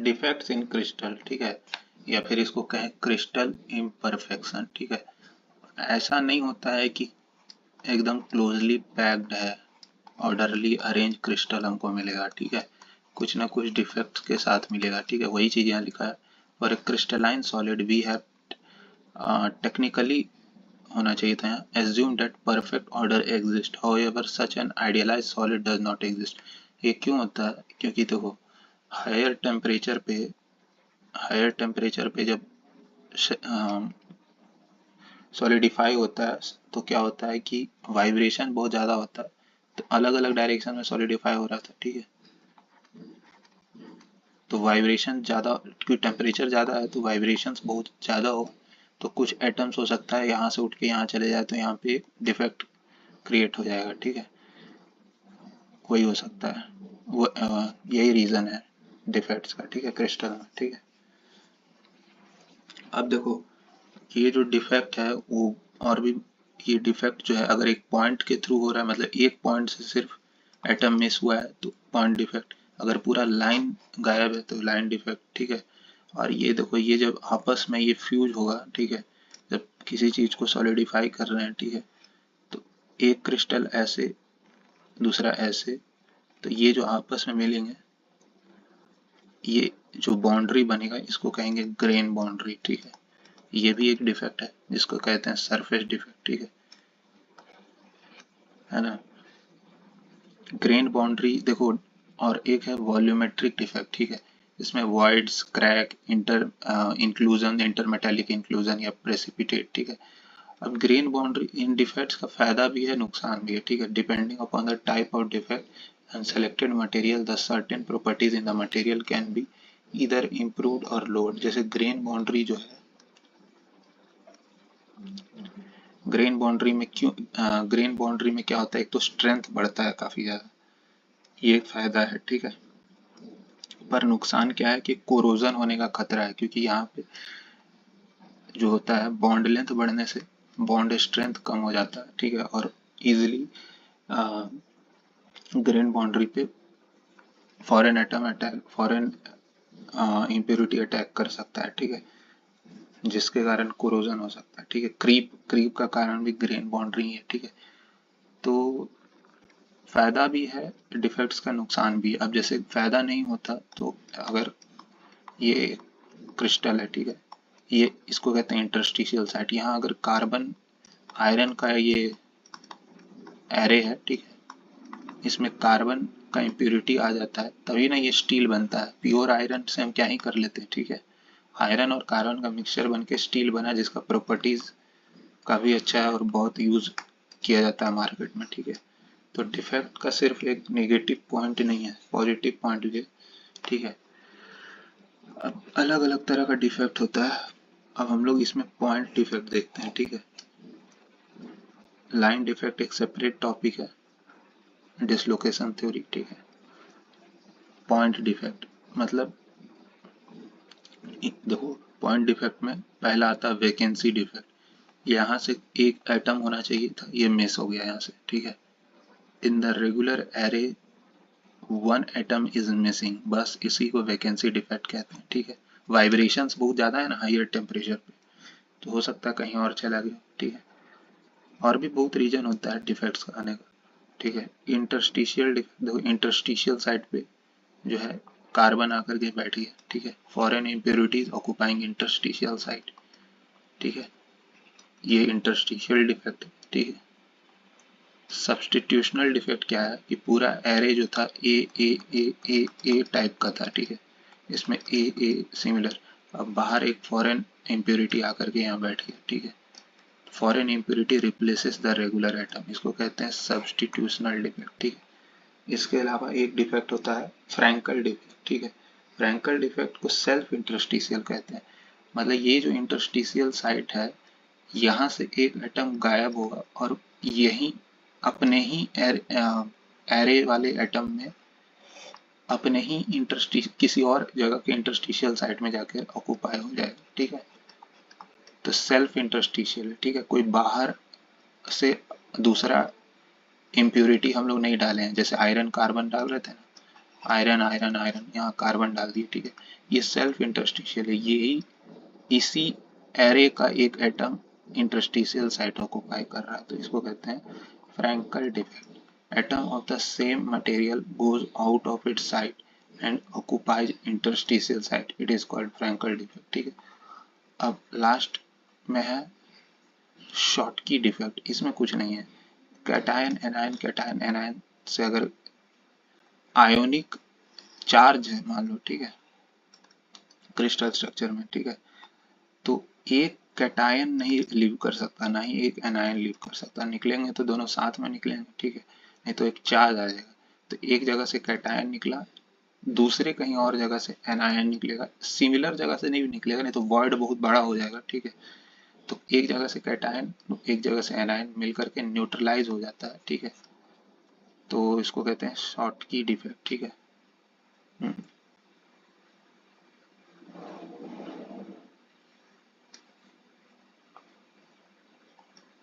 Defects in crystal, ठीक है, या फिर इसको कहें क्रिस्टल इम्परफेक्शन, ठीक है। ऐसा नहीं होता है कि एकदम क्लोजली पैक्ड है, ऑर्डरली अरेंज क्रिस्टल हमको मिलेगा, ठीक है। कुछ ना कुछ डिफेक्ट्स के साथ मिलेगा, ठीक है। वही चीज़ यहाँ लिखा है। For a crystalline solid we have technically होना चाहिए था यहाँ, assume that perfect order exists however such an idealized solid does not exist। ये क्यों होता है? क्योंकि देखो हायर टेम्परेचर पे जब सॉलिडिफाई होता है तो क्या होता है कि वाइब्रेशन बहुत ज़्यादा होता है, तो अलग अलग डायरेक्शन में सॉलिडिफाई हो रहा था, ठीक है। तो वाइब्रेशन ज़्यादा, क्योंकि टेम्परेचर ज़्यादा है तो वाइब्रेशंस बहुत ज़्यादा हो, तो कुछ एटम्स हो सकता है यहाँ से उठ के यहाँ चले जाए, तो यहाँ पे डिफेक्ट क्रिएट हो जाएगा, ठीक है। वही हो सकता है, वो यही रीज़न है डिफेक्ट्स का, ठीक है, क्रिस्टल में, ठीक है। अब देखो ये जो डिफेक्ट है वो और भी, ये डिफेक्ट जो है अगर एक पॉइंट के थ्रू हो रहा है, मतलब एक पॉइंट से सिर्फ एटम मिस हुआ है तो पॉइंट डिफेक्ट, अगर पूरा लाइन गायब है तो लाइन डिफेक्ट, ठीक है। और ये देखो ये जब आपस में ये फ्यूज होगा, ठीक है, जब किसी चीज़ को सॉलिडिफाई कर रहे हैं, ठीक है, तो एक क्रिस्टल ऐसे दूसरा ऐसे, तो ये जो आपस में मिलेंगे, ये जो बाउंड्री बनेगा इसको कहेंगे ग्रेन बाउंड्री, ठीक है। ये भी एक डिफेक्ट है जिसको कहते हैं सरफेस डिफेक्ट, ठीक है ना। ग्रेन बाउंड्री देखो, और एक है वॉल्यूमेट्रिक डिफेक्ट, ठीक है। इसमें वॉइड्स, क्रैक, इंक्लूजन, इंटरमेटालिक इंक्लूजन या प्रेसिपिटेट, ठीक है। अब ग्रेन बाउंड्री इन डिफेक्ट्स का फायदा भी है नुकसान भी है, ठीक है। Depending upon the type of defect and selected material the certain properties in the material can be इधर इम्प्रूव्ड और लोड। जैसे ग्रेन बाउंड्री जो है, ग्रेन बाउंड्री में क्यों, ग्रेन बाउंड्री में क्या होता है, एक तो स्ट्रेंथ बढ़ता है काफी ज्यादा, ये एक फायदा है, ठीक है। पर नुकसान क्या है कि कोरोजन होने का खतरा है, क्योंकि यहाँ पे जो होता है बॉन्ड लेंथ बढ़ने से बॉन्ड स्ट्रेंथ कम हो जाता है, ठीक है। और इजिली ग्रेन बाउंड्री पे foreign atom attack, foreign impurity attack कर सकता है, ठीक है, जिसके कारण कोरोजन हो सकता है, ठीक है। क्रीप का कारण भी ग्रेन बाउंड्री है, ठीक है। तो फायदा भी है डिफेक्ट्स का, नुकसान भी है। अब जैसे फायदा नहीं होता तो अगर ये क्रिस्टल है, ठीक है, ये इसको कहते हैं इंटरस्टिशियल साइट, यहाँ अगर कार्बन आयरन का ये एरे है, ठीक है, इसमें कार्बन का इम्प्योरिटी आ जाता है तभी ना ये स्टील बनता है। प्योर आयरन से हम क्या ही कर लेते हैं, ठीक है। आयरन और कार्बन का मिक्सचर बन के स्टील बना, जिसका प्रॉपर्टीज काफी अच्छा है और बहुत यूज किया जाता है मार्केट में, ठीक है। तो डिफेक्ट का सिर्फ एक नेगेटिव पॉइंट नहीं है, पॉजिटिव पॉइंट भी है, ठीक है। अब अलग अलग तरह का डिफेक्ट होता है। अब हम लोग इसमें पॉइंट डिफेक्ट देखते हैं, ठीक है। लाइन डिफेक्ट एक सेपरेट टॉपिक है, डिसलोकेशन थ्योरी, ठीक है। पॉइंट डिफेक्ट मतलब देखो, पॉइंट डिफेक्ट में पहला आता है वैकेंसी डिफेक्ट। यहाँ से एक एटम होना चाहिए था, ये मिस हो गया यहाँ से, ठीक है। In the regular array one atom is missing, बस इसी को वैकेंसी डिफेक्ट कहते हैं, ठीक है। वाइब्रेशंस बहुत ज़्यादा है ना हायर टेम्परेचर पे, तो हो सकता है कहीं और चला गया, ठीक है। और भी बहुत रीजन होता है डिफेक्ट्स का आने का, ठीक है। इंटरस्टिशियल डिफेक्ट देखो, इंटरस्टिशियल साइड पे जो है कार्बन आकर के बैठी है, ठीक है। Foreign impurities occupying interstitial site, ठीक है, ये इंटरस्टिशियल डिफेक्ट है, ठीक है। सब्सटीट्यूशनल डिफेक्ट क्या है कि पूरा एरे जो था ए टाइप का था, ठीक है, इसमें ए सिमिलर, अब बाहर एक फॉरेन इम्प्योरिटी आकर के यहाँ बैठ गया, ठीक है। Foreign impurity replaces the regular atom, इसको कहते हैं सब्सटीट्यूशनल डिफेक्ट, ठीक है। इसके अलावा एक डिफेक्ट होता है फ्रैंकल डिफेक्ट, ठीक है। फ्रैंकल डिफेक्ट को सेल्फ इंटरस्टिशियल कहते हैं। मतलब ये जो इंटरस्टिशियल साइट है, यहाँ से एक एटम गायब होगा और यही अपने ही एरे वाले एटम में अपने ही किसी और जगह के इंटरस्टिशियल साइट में जाकर ऑक्युपाई हो जाएगा, ठीक है। तो सेल्फ इंटरस्टिशियल है, ठीक है। कोई बाहर से दूसरा इम्प्योरिटी हम लोग नहीं डाले हैं, जैसे आयरन कार्बन डाल रहे थे ना, आयरन आयरन आयरन, यहाँ कार्बन डाल दिए, ठीक है। ये सेल्फ इंटरस्टिशियल है, यही इसी एरे का एक एटम इंटरस्टिशियल साइट ऑक्यूपाई कर रहा है, तो इसको कहते हैं Frenkel defect. Atom of the same material goes out of its site and occupies interstitial site, it is called Frenkel defect, ठीक है। अब लास्ट में है शॉटकी डिफेक्ट, इसमें कुछ नहीं है। कैटायन एनायन से अगर आयोनिक चार्ज है मान लो, ठीक है, क्रिस्टल स्ट्रक्चर में, ठीक है, तो एक कैटायन नहीं लीव कर सकता, ना ही एक एनायन लीव कर सकता, निकलेंगे तो दोनों साथ में निकलेंगे, ठीक है, नहीं तो एक चार्ज आ जाएगा। तो एक जगह से कैटायन निकला, दूसरे कहीं और जगह से एनायन निकलेगा, सिमिलर जगह से नहीं भी निकलेगा, नहीं तो वॉइड बहुत बड़ा हो जाएगा, ठीक है। तो एक जगह से कैटायन, एक जगह से एनायन मिलकर के न्यूट्रलाइज हो जाता है, ठीक है, तो इसको कहते हैं शॉटकी डिफेक्ट, ठीक है।